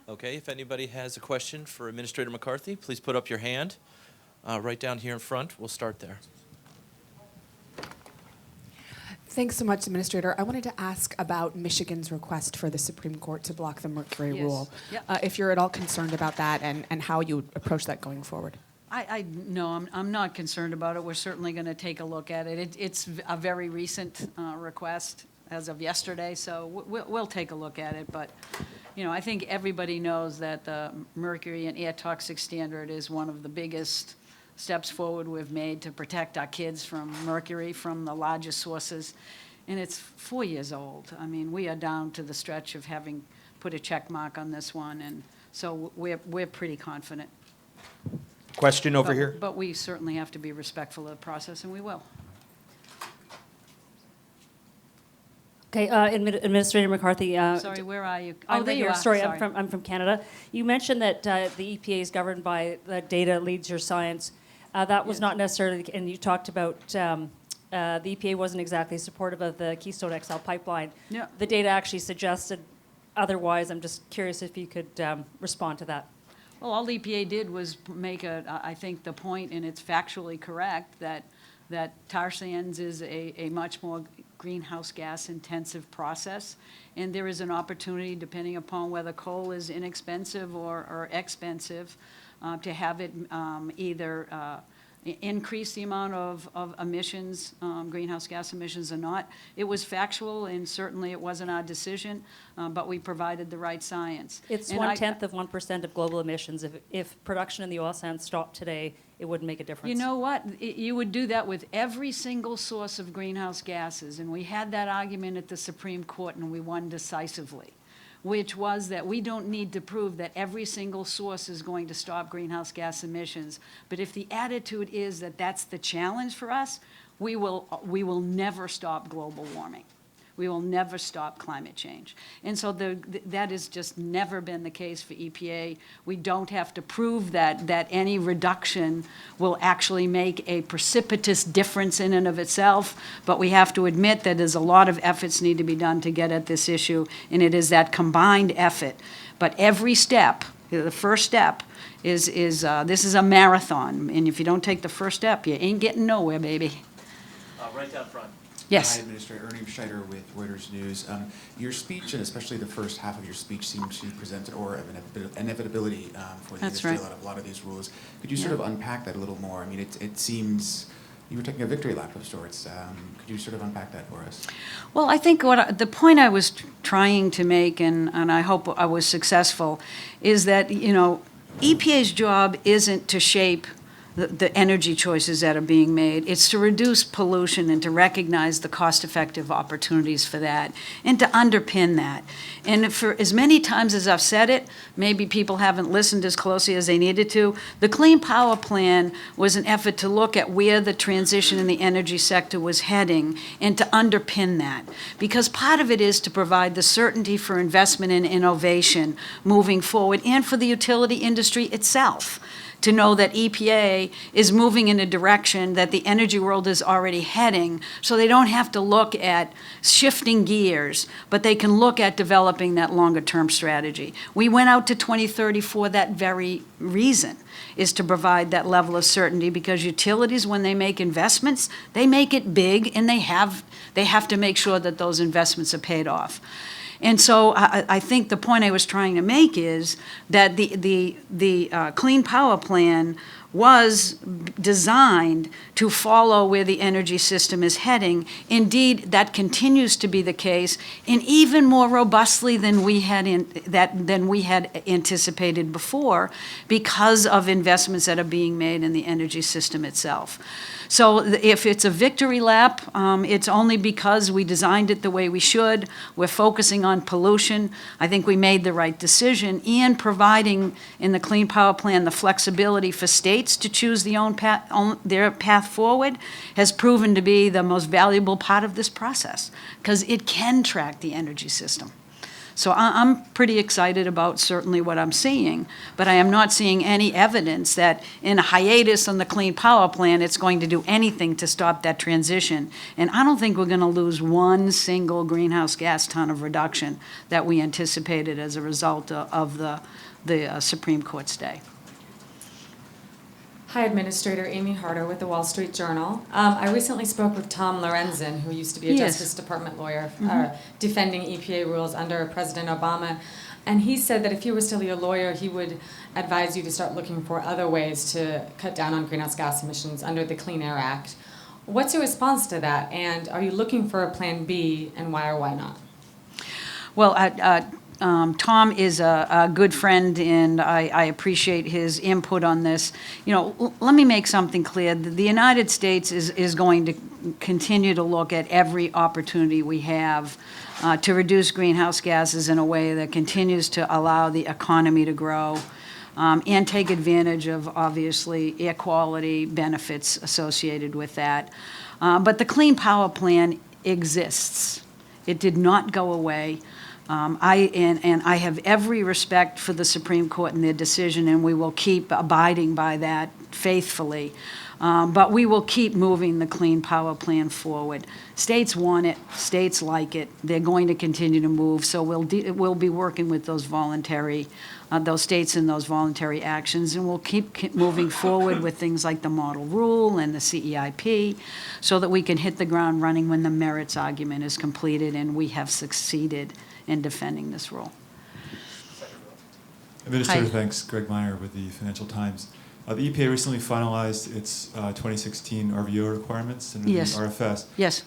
Okay, if anybody has a question for Administrator McCarthy, please put up your hand. Right down here in front, we'll start there. Thanks so much, Administrator. I wanted to ask about Michigan's request for the Supreme Court to block the mercury rule. Yep. If you're at all concerned about that and how you would approach that going forward. No, I'm not concerned about it. We're certainly going to take a look at it. It's a very recent request as of yesterday, so we'll take a look at it. But, you know, I think everybody knows that the mercury and air toxic standard is one of the biggest steps forward we've made to protect our kids from mercury from the largest sources. And it's 4 years old. I mean, we are down to the stretch of having put a check mark on this one, and so we're pretty confident. Question over here. But we certainly have to be respectful of the process, and we will. Okay, Administrator McCarthy. Sorry, where are you? I'm Oh, there right you here. are. Sorry, I'm from Canada. You mentioned that the EPA is governed by the data leads your science. That was Yes. not necessarily, and you talked about the EPA wasn't exactly supportive of the Keystone XL pipeline. Yeah. The data actually suggested otherwise. I'm just curious if you could respond to that. Well, all the EPA did was make I think the point, and it's factually correct, that tar sands is a much more greenhouse gas intensive process. And there is an opportunity, depending upon whether coal is inexpensive or expensive, to have it either increase the amount of emissions, greenhouse gas emissions or not. It was factual, and certainly it wasn't our decision, but we provided the right science. It's And 1/10 of 1% of global emissions. If production in the oil sands stopped today, it wouldn't make a difference. You know what? You would do that with every single source of greenhouse gases, and we had that argument at the Supreme Court, and we won decisively, which was that we don't need to prove that every single source is going to stop greenhouse gas emissions. But if the attitude is that that's the challenge for us, we will never stop global warming. We will never stop climate change. And so that has just never been the case for EPA. We don't have to prove that any reduction will actually make a precipitous difference in and of itself, but we have to admit that there's a lot of efforts need to be done to get at this issue, and it is that combined effort. But every step, the first step, is this is a marathon, and if you don't take the first step, you ain't getting nowhere, baby. Right down front. Yes. Hi, Administrator Ernie Scheider with Reuters News. Your speech, and especially the first half of your speech, seems to present an aura of inevitability for the That's industry, right. a lot of these rules. Could you sort Yeah. of unpack that a little more? I mean, it seems you were taking a victory lap of sorts. Could you sort of unpack that for us? Well, I think the point I was trying to make, and I hope I was successful, is that, you know, EPA's job isn't to shape the energy choices that are being made. It's to reduce pollution and to recognize the cost-effective opportunities for that and to underpin that. And for as many times as I've said it, maybe people haven't listened as closely as they needed to, the Clean Power Plan was an effort to look at where the transition in the energy sector was heading and to underpin that. Because part of it is to provide the certainty for investment and innovation moving forward and for the utility industry itself, to know that EPA is moving in a direction that the energy world is already heading, so they don't have to look at shifting gears, but they can look at developing that longer-term strategy. We went out to 2030 for that very reason, is to provide that level of certainty, because utilities, when they make investments, they make it big, and they have to make sure that those investments are paid off. And so I think the point I was trying to make is that the Clean Power Plan was designed to follow where the energy system is heading. Indeed, that continues to be the case, and even more robustly than we had anticipated before, because of investments that are being made in the energy system itself. So if it's a victory lap, it's only because we designed it the way we should. We're focusing on pollution. I think we made the right decision, and providing in the Clean Power Plan the flexibility for states to choose their path forward has proven to be the most valuable part of this process, because it can track the energy system. So I'm pretty excited about certainly what I'm seeing, but I am not seeing any evidence that in a hiatus on the Clean Power Plan, it's going to do anything to stop that transition. And I don't think we're going to lose one single greenhouse gas ton of reduction that we anticipated as a result of the Supreme Court stay. Hi, Administrator Amy Harder with the Wall Street Journal. I recently spoke with Tom Lorenzen, who used to be a Yes. Justice Department lawyer, defending EPA rules under President Obama. And he said that if he was still your lawyer, he would advise you to start looking for other ways to cut down on greenhouse gas emissions under the Clean Air Act. What's your response to that? And are you looking for a plan B, and why or why not? Well, Tom is a good friend, and I appreciate his input on this. You know, let me make something clear. The United States is going to continue to look at every opportunity we have to reduce greenhouse gases in a way that continues to allow the economy to grow and take advantage of, obviously, air quality benefits associated with that. But the Clean Power Plan exists. It did not go away. I have every respect for the Supreme Court and their decision, and we will keep abiding by that faithfully. But we will keep moving the Clean Power Plan forward. States want it. States like it. They're going to continue to move. So we'll be working with those states in those voluntary actions, and we'll keep moving forward with things like the model rule and the CEIP, so that we can hit the ground running when the merits argument is completed and we have succeeded in defending this rule. Administrator, Hi. thanks. Greg Meyer with the Financial Times. The EPA recently finalized its 2016 RVO requirements under Yes. the RFS. Yes.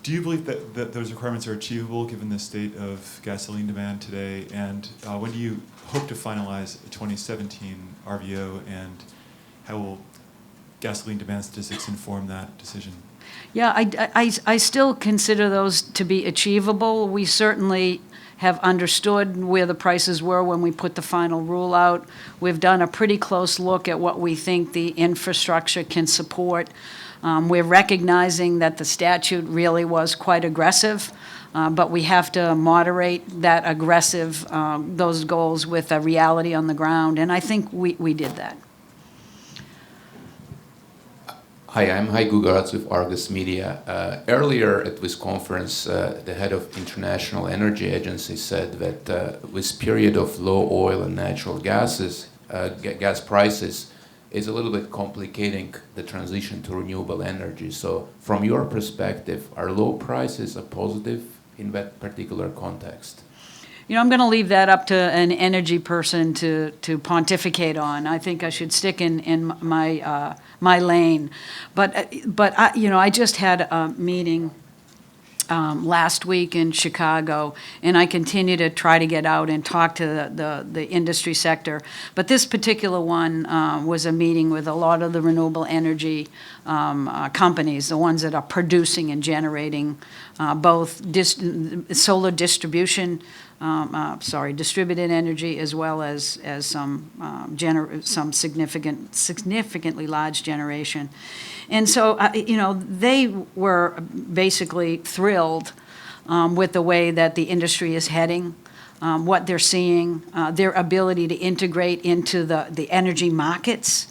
Do you believe that those requirements are achievable given the state of gasoline demand today? And when do you hope to finalize a 2017 RVO, and how will gasoline demand statistics inform that decision? Yeah, I still consider those to be achievable. We certainly have understood where the prices were when we put the final rule out. We've done a pretty close look at what we think the infrastructure can support. We're recognizing that the statute really was quite aggressive, but we have to moderate that aggressive, those goals with a reality on the ground, and I think we did that. Hi, I'm Heiko Garatz with Argus Media. Earlier at this conference, the head of International Energy Agency said that this period of low oil and natural gas prices is a little bit complicating the transition to renewable energy. So from your perspective, are low prices a positive in that particular context? You know, I'm going to leave that up to an energy person to pontificate on. I think I should stick in my lane. But I just had a meeting last week in Chicago, and I continue to try to get out and talk to the industry sector. But this particular one was a meeting with a lot of the renewable energy companies, the ones that are producing and generating both solar distribution, distributed energy, as well as some significantly large generation. And so, they were basically thrilled with the way that the industry is heading, what they're seeing, their ability to integrate into the energy markets.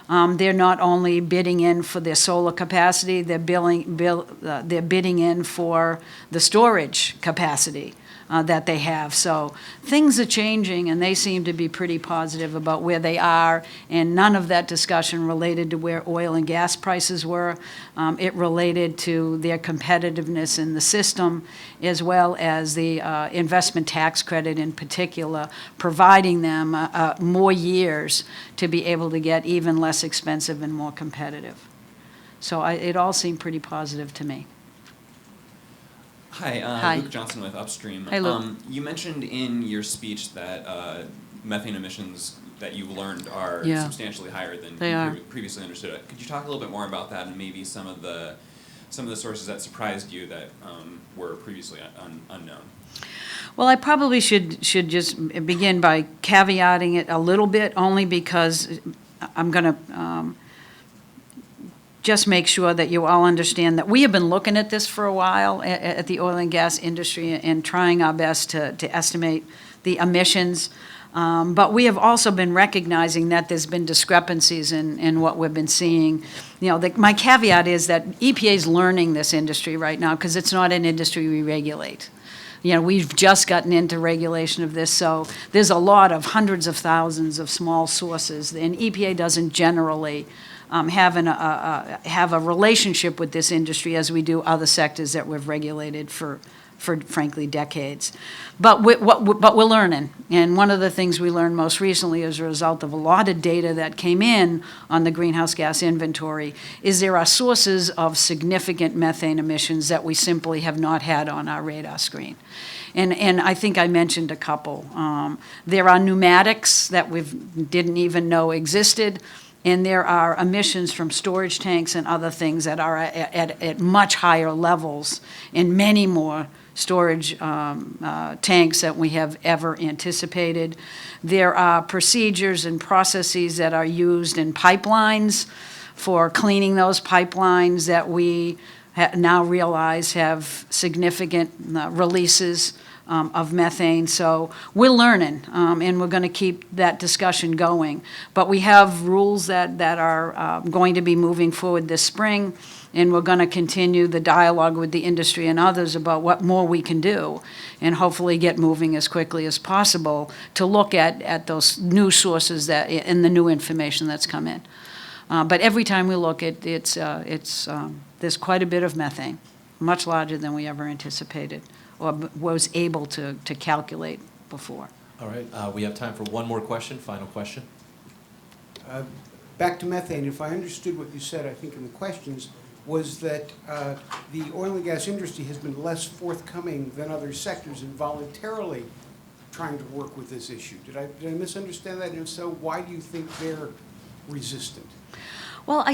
They're not only bidding in for their solar capacity, they're bidding in for the storage capacity that they have. So things are changing, and they seem to be pretty positive about where they are, and none of that discussion related to where oil and gas prices were. It related to their competitiveness in the system, as well as the investment tax credit in particular, providing them more years to be able to get even less expensive and more competitive. So it all seemed pretty positive to me. Hi, Hi. Luke Johnson with Upstream. Hey, Luke. You mentioned in your speech that methane emissions that you've learned are Yeah. substantially higher than They you are. previously understood. Could you talk a little bit more about that, and maybe some of the sources that surprised you that were previously unknown? Well, I probably should just begin by caveating it a little bit, only because I'm going to just make sure that you all understand that we have been looking at this for a while at the oil and gas industry and trying our best to estimate the emissions. But we have also been recognizing that there's been discrepancies in what we've been seeing. My caveat is that EPA is learning this industry right now because it's not an industry we regulate. We've just gotten into regulation of this, so there's a lot of hundreds of thousands of small sources, and EPA doesn't generally have a relationship with this industry as we do other sectors that we've regulated for frankly decades. But we're learning, and one of the things we learned most recently as a result of a lot of data that came in on the greenhouse gas inventory is there are sources of significant methane emissions that we simply have not had on our radar screen. And I think I mentioned a couple. There are pneumatics that we didn't even know existed, and there are emissions from storage tanks and other things that are at much higher levels and many more storage tanks that we have ever anticipated. There are procedures and processes that are used in pipelines for cleaning those pipelines that we now realize have significant releases of methane. So we're learning, and we're going to keep that discussion going. But we have rules that are going to be moving forward this spring, and we're going to continue the dialogue with the industry and others about what more we can do, and hopefully get moving as quickly as possible to look at those new sources and the new information that's come in. But every time we look, there's quite a bit of methane, much larger than we ever anticipated or was able to calculate before. All right, we have time for one more question, final question. Back to methane, if I understood what you said, I think in the questions, was that the oil and gas industry has been less forthcoming than other sectors in voluntarily trying to work with this issue. Did I misunderstand that? And if so, why do you think they're resistant? Well,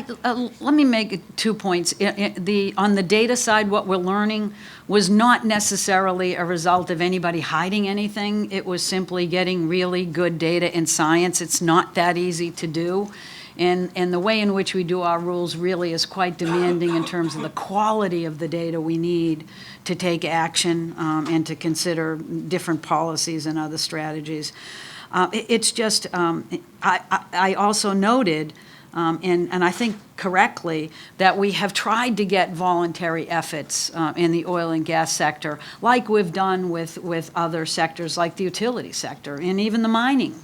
let me make 2 points. On the data side, what we're learning was not necessarily a result of anybody hiding anything. It was simply getting really good data in science. It's not that easy to do. And the way in which we do our rules really is quite demanding in terms of the quality of the data we need to take action and to consider different policies and other strategies. It's just, I also noted, and I think correctly, that we have tried to get voluntary efforts in the oil and gas sector, like we've done with other sectors like the utility sector and even the mining,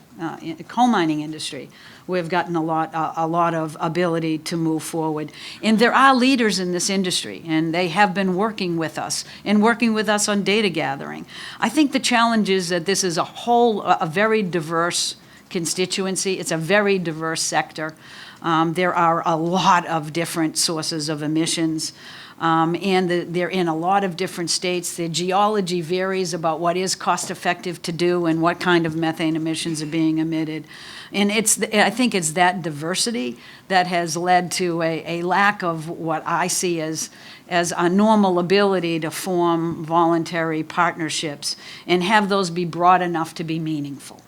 coal mining industry. We've gotten a lot of ability to move forward. And there are leaders in this industry, and they have been working with us on data gathering. I think the challenge is that this is a very diverse constituency. It's a very diverse sector. There are a lot of different sources of emissions, and they're in a lot of different states. The geology varies about what is cost-effective to do and what kind of methane emissions are being emitted. And I think it's that diversity that has led to a lack of what I see as a normal ability to form voluntary partnerships and have those be broad enough to be meaningful.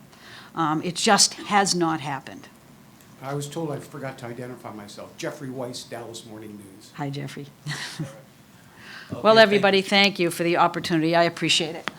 It just has not happened. I was told I forgot to identify myself. Jeffrey Weiss, Dallas Morning News. Hi, Jeffrey. Okay, Well, everybody, thank you for the opportunity. I appreciate it.